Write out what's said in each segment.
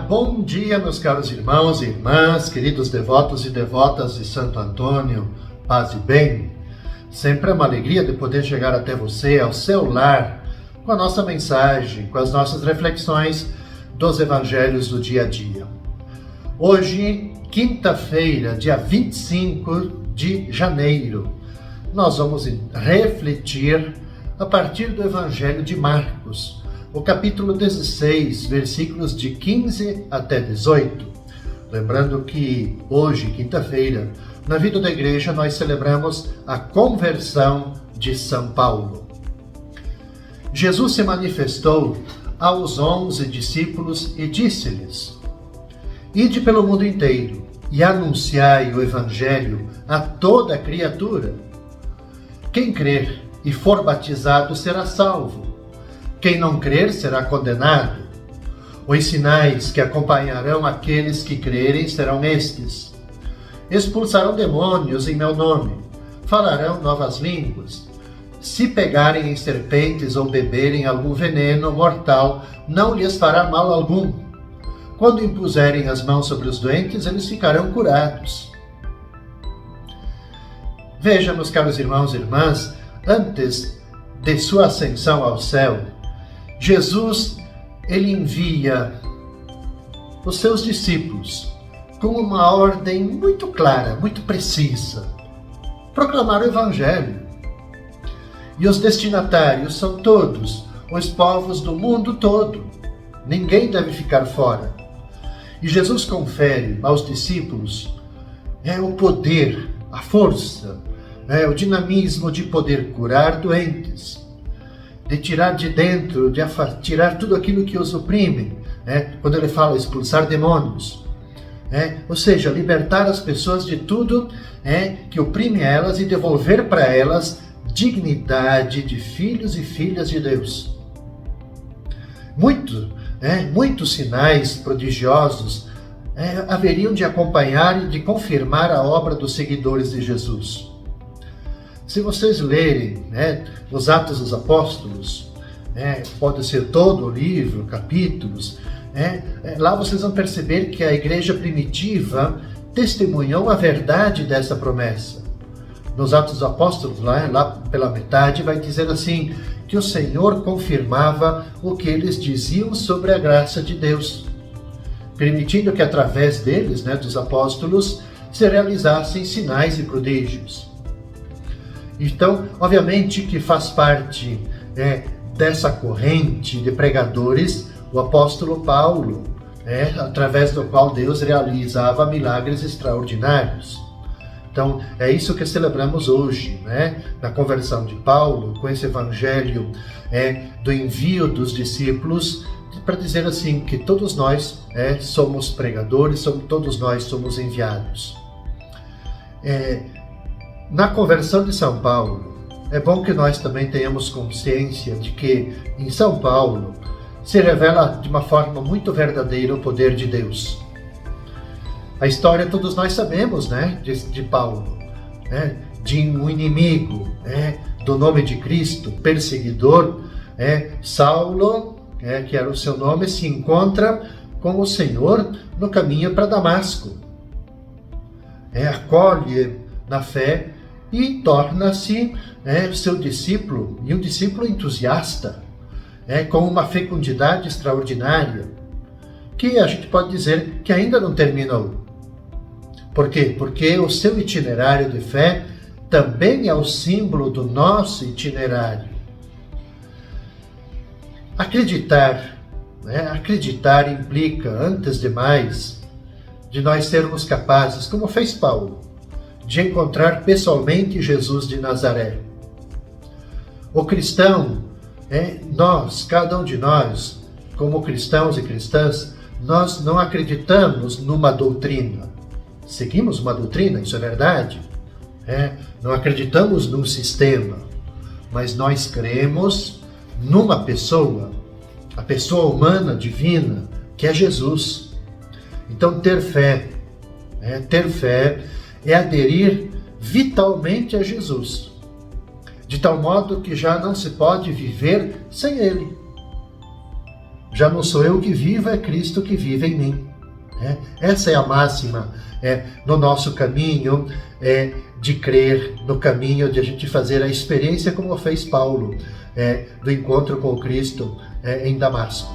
bom dia, meus caros irmãos e irmãs, queridos devotos e devotas de Santo Antônio, paz e bem. Sempre é uma alegria de poder chegar até você, ao seu lar, com a nossa mensagem, com as nossas reflexões dos evangelhos do dia a dia. Hoje, quinta-feira, dia 25 de janeiro, nós vamos refletir a partir do evangelho de Marcos, o capítulo 16, versículos de 15 até 18. Lembrando que hoje, quinta-feira, na vida da igreja, nós celebramos a conversão de São Paulo. Jesus se manifestou aos 11 discípulos e disse-lhes: Ide pelo mundo inteiro e anunciai o evangelho a toda criatura. Quem crer e for batizado será salvo. Quem não crer será condenado. Os sinais que acompanharão aqueles que crerem serão estes: expulsarão demônios em meu nome, falarão novas línguas. Se pegarem em serpentes ou beberem algum veneno mortal, não lhes fará mal algum. Quando impuserem as mãos sobre os doentes, eles ficarão curados. Veja, meus caros irmãos e irmãs, antes de sua ascensão ao céu, Jesus, ele envia os seus discípulos com uma ordem muito clara, muito precisa: proclamar o evangelho. E os destinatários são todos os povos do mundo todo. Ninguém deve ficar fora. E Jesus confere aos discípulos o poder, a força, o dinamismo de poder curar doentes, de tirar de dentro, de tirar tudo aquilo que os oprime. Quando ele fala expulsar demônios, ou seja, libertar as pessoas de tudo que oprime elas e devolver para elas dignidade de filhos e filhas de Deus. Muitos sinais prodigiosos haveriam de acompanhar e de confirmar a obra dos seguidores de Jesus. Se vocês lerem os Atos dos Apóstolos, pode ser todo o livro, capítulos, lá vocês vão perceber que a igreja primitiva testemunhou a verdade dessa promessa. Nos Atos dos Apóstolos, lá pela metade, vai dizer assim, que o Senhor confirmava o que eles diziam sobre a graça de Deus, permitindo que através deles, dos apóstolos, se realizassem sinais e prodígios. Então, obviamente que faz parte dessa corrente de pregadores o apóstolo Paulo, através do qual Deus realizava milagres extraordinários. Então, é isso que celebramos hoje, na conversão de Paulo, com esse evangelho do envio dos discípulos, para dizer assim, que todos nós somos pregadores, todos nós somos enviados. Na conversão de São Paulo, é bom que nós também tenhamos consciência de que em São Paulo se revela de uma forma muito verdadeira o poder de Deus. A história todos nós sabemos, de Paulo, de um inimigo, do nome de Cristo, perseguidor, Saulo, que era o seu nome, se encontra com o Senhor no caminho para Damasco. Acolhe na fé e torna-se seu discípulo, e um discípulo entusiasta, com uma fecundidade extraordinária, que a gente pode dizer que ainda não terminou. Por quê? Porque o seu itinerário de fé também é o símbolo do nosso itinerário. Acreditar implica, antes de mais, de nós sermos capazes, como fez Paulo, de encontrar pessoalmente Jesus de Nazaré. O cristão, nós, cada um de nós, como cristãos e cristãs, nós não acreditamos numa doutrina. Seguimos uma doutrina, isso é verdade. Não acreditamos num sistema, mas nós cremos numa pessoa, a pessoa humana, divina, que é Jesus. Então, ter fé é aderir vitalmente a Jesus, de tal modo que já não se pode viver sem Ele. Já não sou eu que vivo, é Cristo que vive em mim. Essa é a máxima no nosso caminho de crer, no caminho de a gente fazer a experiência como fez Paulo, do encontro com Cristo em Damasco.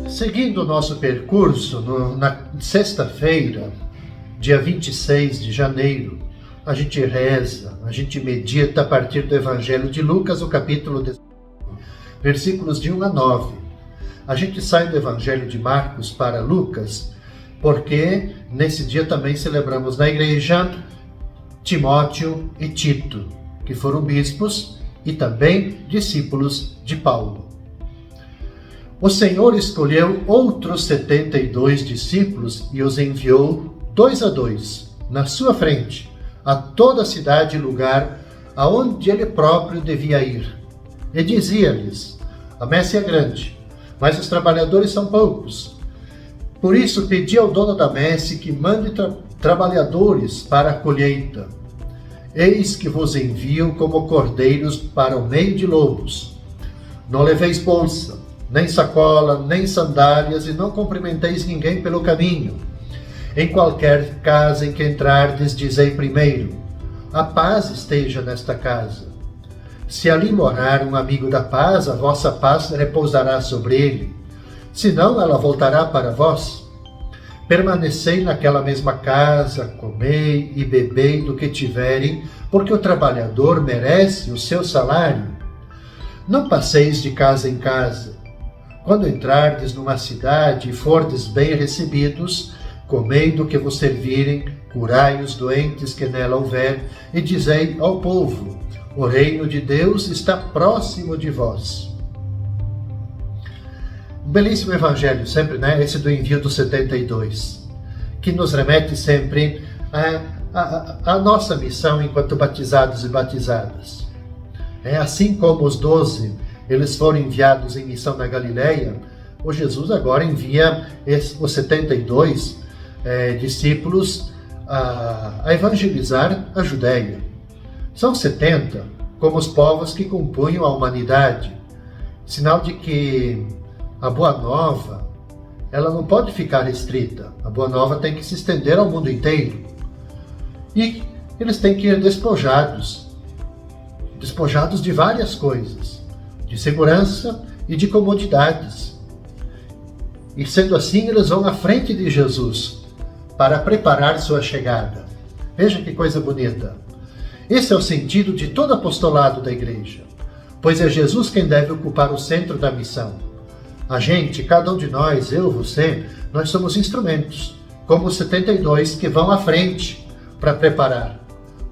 Seguindo o nosso percurso, na sexta-feira, dia 26 de janeiro, a gente reza, a gente medita a partir do Evangelho de Lucas, o capítulo 19, versículos de 1 a 9. A gente sai do Evangelho de Marcos para Lucas, porque nesse dia também celebramos na igreja Timóteo e Tito, que foram bispos e também discípulos de Paulo. O Senhor escolheu outros 72 discípulos e os enviou 2 a 2, na sua frente, a toda a cidade e lugar aonde ele próprio devia ir. E dizia-lhes: a messe é grande, mas os trabalhadores são poucos. Por isso pedi ao dono da messe que mande trabalhadores para a colheita. Eis que vos envio como cordeiros para o meio de lobos. Não leveis bolsa, nem sacola, nem sandálias, e não cumprimenteis ninguém pelo caminho. Em qualquer casa em que entrardes, dizei primeiro: a paz esteja nesta casa. Se ali morar um amigo da paz, a vossa paz repousará sobre ele. Senão, ela voltará para vós. Permanecei naquela mesma casa, comei e bebei do que tiverem, porque o trabalhador merece o seu salário. Não passeis de casa em casa. Quando entrardes numa cidade e fordes bem recebidos, comei do que vos servirem, curai os doentes que nela houver, e dizei ao povo: o reino de Deus está próximo de vós. Um belíssimo evangelho, sempre, esse do envio dos 72, que nos remete sempre à nossa missão enquanto batizados e batizadas. Assim como os 12 eles foram enviados em missão na Galileia, o Jesus agora envia os 72 discípulos a evangelizar a Judéia. São 70 como os povos que compunham a humanidade, sinal de que a Boa Nova ela não pode ficar restrita. A Boa Nova tem que se estender ao mundo inteiro. E eles têm que ir despojados de várias coisas, de segurança e de comodidades. E sendo assim, eles vão à frente de Jesus para preparar sua chegada. Veja que coisa bonita. Esse é o sentido de todo apostolado da igreja, pois é Jesus quem deve ocupar o centro da missão. A gente, cada um de nós, eu, você, nós somos instrumentos, como os 72 que vão à frente para preparar.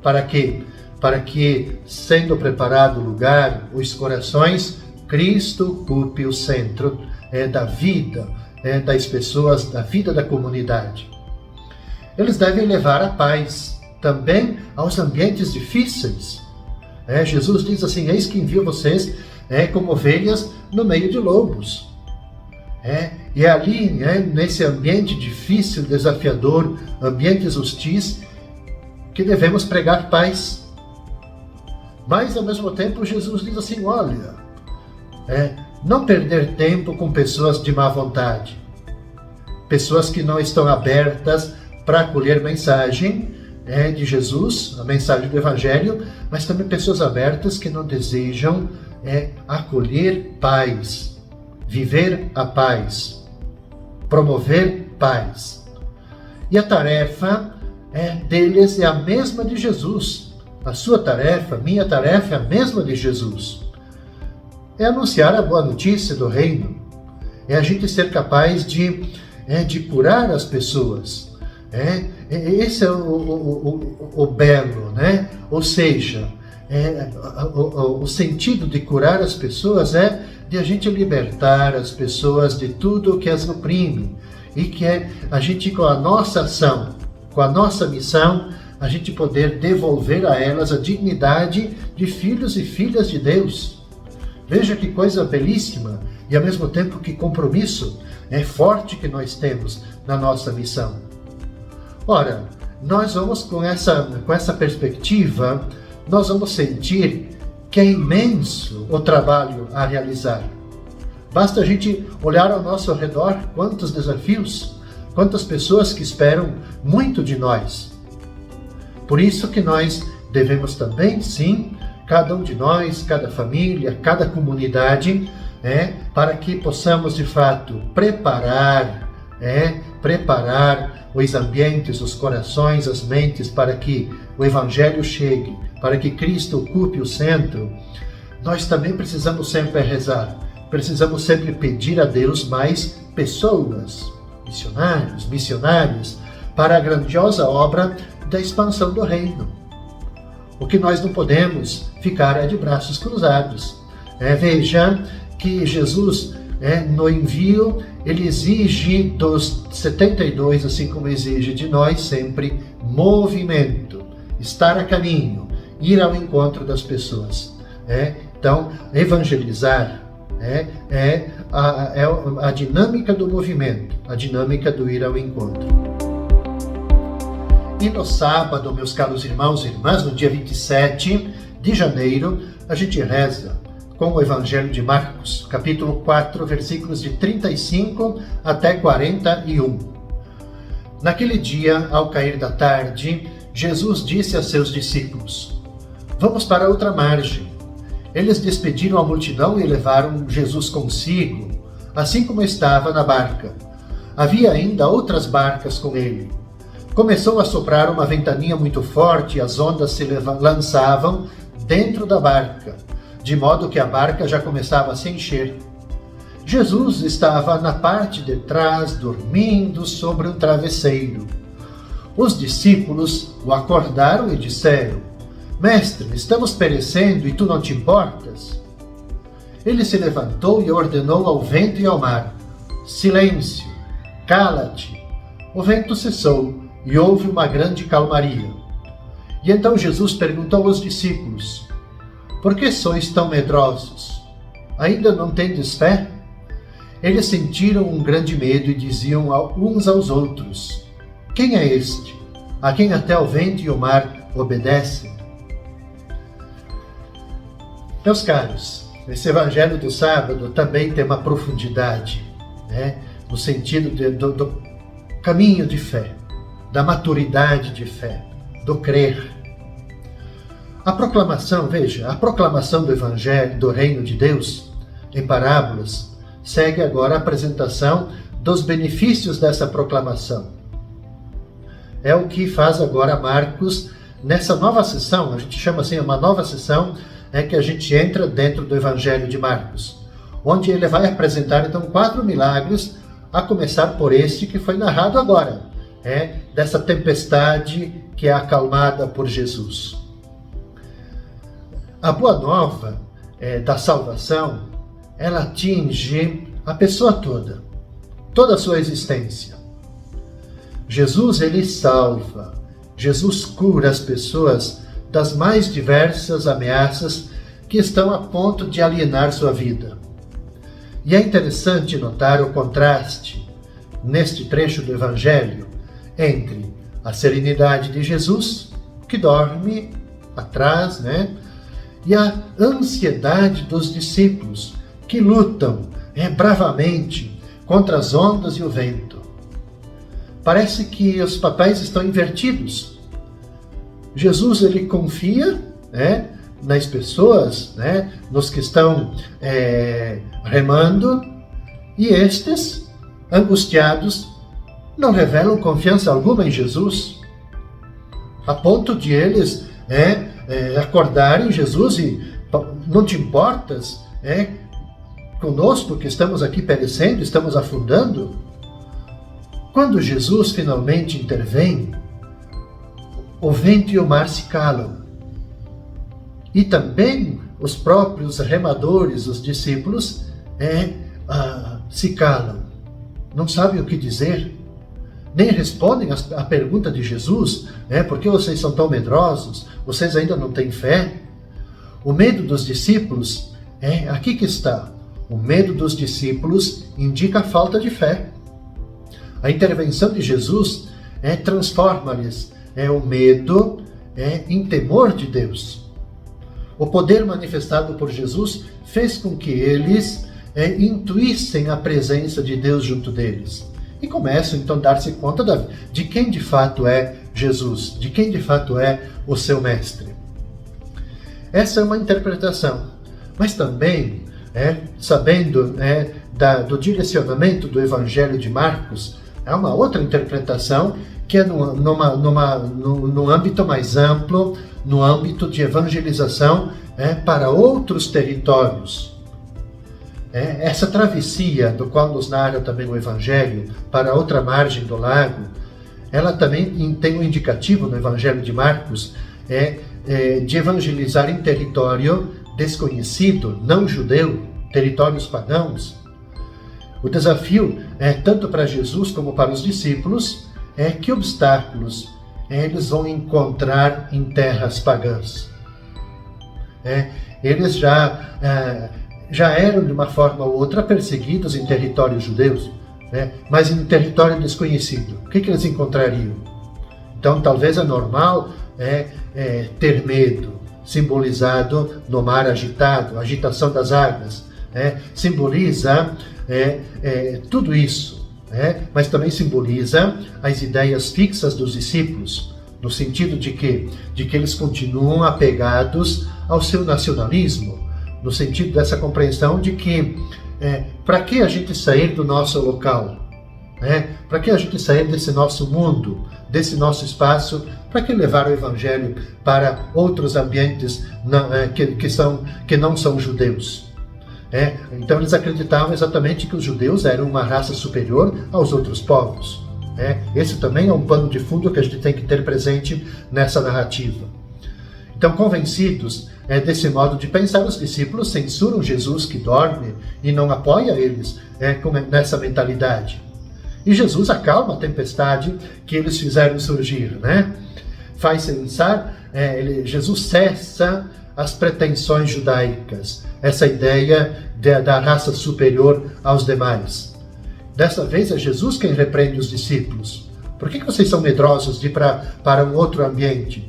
Para quê? Para que, sendo preparado o lugar, os corações, Cristo ocupe o centro da vida das pessoas, da vida da comunidade. Eles devem levar a paz também aos ambientes difíceis. Jesus diz assim: eis que envio vocês como ovelhas no meio de lobos. E é ali, nesse ambiente difícil, desafiador, ambientes hostis, que devemos pregar paz. Mas, ao mesmo tempo, Jesus diz assim: olha, não perder tempo com pessoas de má vontade, pessoas que não estão abertas para acolher mensagem de Jesus, a mensagem do Evangelho, mas também pessoas abertas que não desejam acolher paz, viver a paz, promover paz. E a tarefa deles é a mesma de Jesus. A sua tarefa, minha tarefa é a mesma de Jesus. É anunciar a boa notícia do reino. É a gente ser capaz de curar as pessoas. Esse é o belo, Ou seja, o sentido de curar as pessoas é de a gente libertar as pessoas de tudo o que as oprime. E que a gente, com a nossa ação, com a nossa missão, a gente poder devolver a elas a dignidade de filhos e filhas de Deus. Veja que coisa belíssima e, ao mesmo tempo, que compromisso forte que nós temos na nossa missão. Ora, nós vamos com essa perspectiva, nós vamos sentir que é imenso o trabalho a realizar. Basta a gente olhar ao nosso redor quantos desafios, quantas pessoas que esperam muito de nós. Por isso que nós devemos também, sim, cada um de nós, cada família, cada comunidade, para que possamos de fato preparar os ambientes, os corações, as mentes, para que o Evangelho chegue, para que Cristo ocupe o centro. Nós também precisamos sempre rezar, precisamos sempre pedir a Deus mais pessoas, missionários, para a grandiosa obra da expansão do reino. O que nós não podemos ficar é de braços cruzados. Veja que Jesus, no envio, ele exige dos 72, assim como exige de nós sempre, movimento, estar a caminho, ir ao encontro das pessoas. Então, evangelizar é a dinâmica do movimento, a dinâmica do ir ao encontro. E no sábado, meus caros irmãos e irmãs, no dia 27 de janeiro, a gente reza com o Evangelho de Marcos, capítulo 4, versículos de 35 até 41. Naquele dia, ao cair da tarde, Jesus disse a seus discípulos: "Vamos para outra margem." Eles despediram a multidão e levaram Jesus consigo, assim como estava na barca. Havia ainda outras barcas com ele. Começou a soprar uma ventania muito forte e as ondas se lançavam dentro da barca, de modo que a barca já começava a se encher. Jesus estava na parte de trás, dormindo sobre um travesseiro. Os discípulos o acordaram e disseram: "Mestre, estamos perecendo e tu não te importas?" Ele se levantou e ordenou ao vento e ao mar: "Silêncio, cala-te." O vento cessou e houve uma grande calmaria. E então Jesus perguntou aos discípulos: "Por que sois tão medrosos? Ainda não tendes fé?" Eles sentiram um grande medo e diziam uns aos outros: "Quem é este, a quem até o vento e o mar obedecem?" Meus caros, esse Evangelho do sábado também tem uma profundidade, no sentido do caminho de fé, da maturidade de fé, do crer. A proclamação do Evangelho, do Reino de Deus, em parábolas, segue agora a apresentação dos benefícios dessa proclamação. É o que faz agora Marcos nessa nova sessão, a gente chama assim uma nova sessão, que a gente entra dentro do Evangelho de Marcos, onde ele vai apresentar então 4 milagres, a começar por este que foi narrado agora, dessa tempestade que é acalmada por Jesus. A boa nova da salvação, ela atinge a pessoa toda a sua existência. Jesus, ele salva, Jesus cura as pessoas das mais diversas ameaças que estão a ponto de alienar sua vida. E é interessante notar o contraste, neste trecho do Evangelho, entre a serenidade de Jesus, que dorme atrás, e a ansiedade dos discípulos, que lutam bravamente contra as ondas e o vento. Parece que os papéis estão invertidos. Jesus, ele confia nas pessoas, nos que estão remando, e estes, angustiados, não revelam confiança alguma em Jesus, a ponto de eles acordarem Jesus e não te importas conosco que estamos aqui perecendo, estamos afundando? Quando Jesus finalmente intervém, o vento e o mar se calam. E também os próprios remadores, os discípulos, se calam. Não sabem o que dizer. Nem respondem à pergunta de Jesus, por que vocês são tão medrosos? Vocês ainda não têm fé? O medo dos discípulos, aqui que está. O medo dos discípulos indica a falta de fé. A intervenção de Jesus transforma-lhes o medo em temor de Deus. O poder manifestado por Jesus fez com que eles intuíssem a presença de Deus junto deles. E começam então a dar-se conta de quem de fato é Jesus, de quem de fato é o seu mestre. Essa é uma interpretação, mas também, sabendo do direcionamento do Evangelho de Marcos, há uma outra interpretação que é num âmbito mais amplo, no âmbito de evangelização para outros territórios. Essa travessia, do qual nos narra também o Evangelho, para outra margem do lago, ela também tem um indicativo no Evangelho de Marcos, de evangelizar em território desconhecido, não judeu, territórios pagãos. O desafio, tanto para Jesus como para os discípulos, que obstáculos eles vão encontrar em terras pagãs. Eles já eram, de uma forma ou outra, perseguidos em territórios judeus, mas em território desconhecido. O que eles encontrariam? Então, talvez é normal ter medo, simbolizado no mar agitado, a agitação das águas. Simboliza tudo isso, mas também simboliza as ideias fixas dos discípulos, no sentido de que eles continuam apegados ao seu nacionalismo, no sentido dessa compreensão de que para que a gente sair do nosso local? Para que a gente sair desse nosso mundo, desse nosso espaço? Para que levar o Evangelho para outros ambientes que não são judeus? Então eles acreditavam exatamente que os judeus eram uma raça superior aos outros povos. Esse também é um pano de fundo que a gente tem que ter presente nessa narrativa. Então, convencidos desse modo de pensar, os discípulos censuram Jesus que dorme e não apoia eles nessa mentalidade. E Jesus acalma a tempestade que eles fizeram surgir, Faz cessar, Jesus cessa as pretensões judaicas, essa ideia da raça superior aos demais. Dessa vez é Jesus quem repreende os discípulos. Por que vocês são medrosos de ir para um outro ambiente?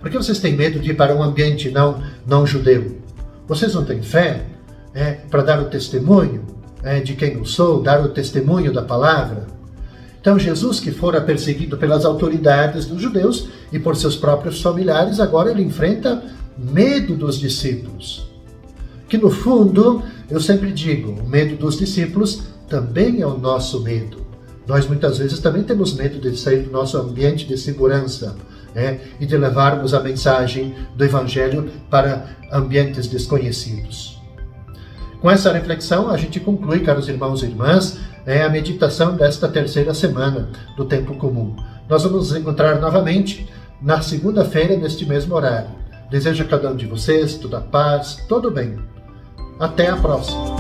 Por que vocês têm medo de ir para um ambiente não judeu? Vocês não têm fé para dar o testemunho de quem eu sou, dar o testemunho da palavra? Então Jesus, que fora perseguido pelas autoridades dos judeus e por seus próprios familiares, agora ele enfrenta medo dos discípulos. Que no fundo, eu sempre digo, o medo dos discípulos também é o nosso medo. Nós muitas vezes também temos medo de sair do nosso ambiente de segurança, e de levarmos a mensagem do Evangelho para ambientes desconhecidos. Com essa reflexão, a gente conclui, caros irmãos e irmãs, a meditação desta terceira semana do Tempo Comum. Nós vamos nos encontrar novamente na segunda-feira, neste mesmo horário. Desejo a cada um de vocês toda a paz, todo o bem. Até a próxima!